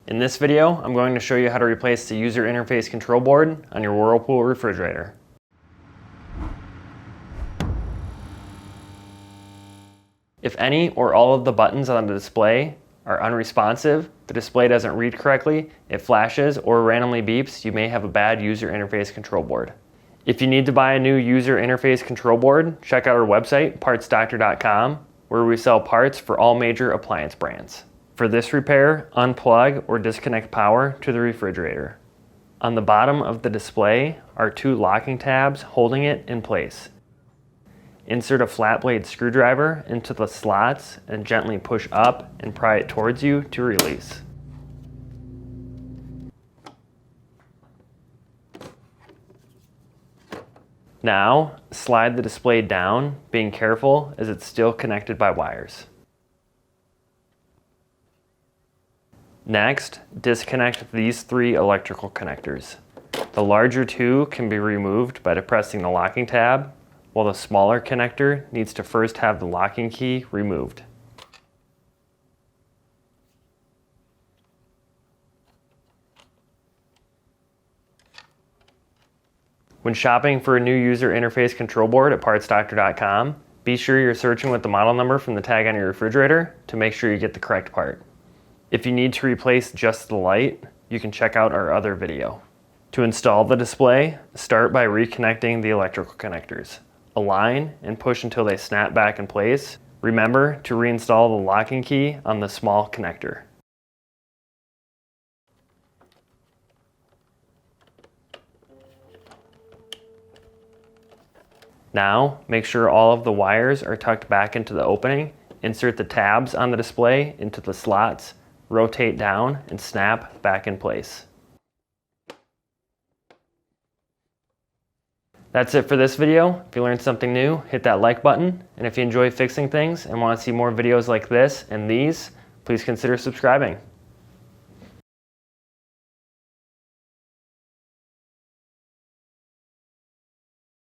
In this video, I'm going to show you how to replace the user interface control board on your Whirlpool refrigerator. If any or all of the buttons on the display are unresponsive, the display doesn't read correctly, it flashes or randomly beeps, you may have a bad user interface control board. If you need to buy a new user interface control board, check out our website, partsdoctor.com, where we sell parts for all major appliance brands. For this repair, unplug or disconnect power to the refrigerator. On the bottom of the display are two locking tabs holding it in place. Insert a flat blade screwdriver into the slots and gently push up and pry it towards you to release. Now, slide the display down, being careful as it's still connected by wires. Next, disconnect these three electrical connectors. The larger two can be removed by depressing the locking tab, while the smaller connector needs to first have the locking key removed. When shopping for a new user interface control board at partsdoctor.com, be sure you're searching with the model number from the tag on your refrigerator to make sure you get the correct part. If you need to replace just the light, you can check out our other video. To install the display, start by reconnecting the electrical connectors. Align and push until they snap back in place. Remember to reinstall the locking key on the small connector. Now, make sure all of the wires are tucked back into the opening. Insert the tabs on the display into the slots, rotate down, and snap back in place. That's it for this video. If you learned something new, hit that like button. And if you enjoy fixing things and want to see more videos like this and these, please consider subscribing.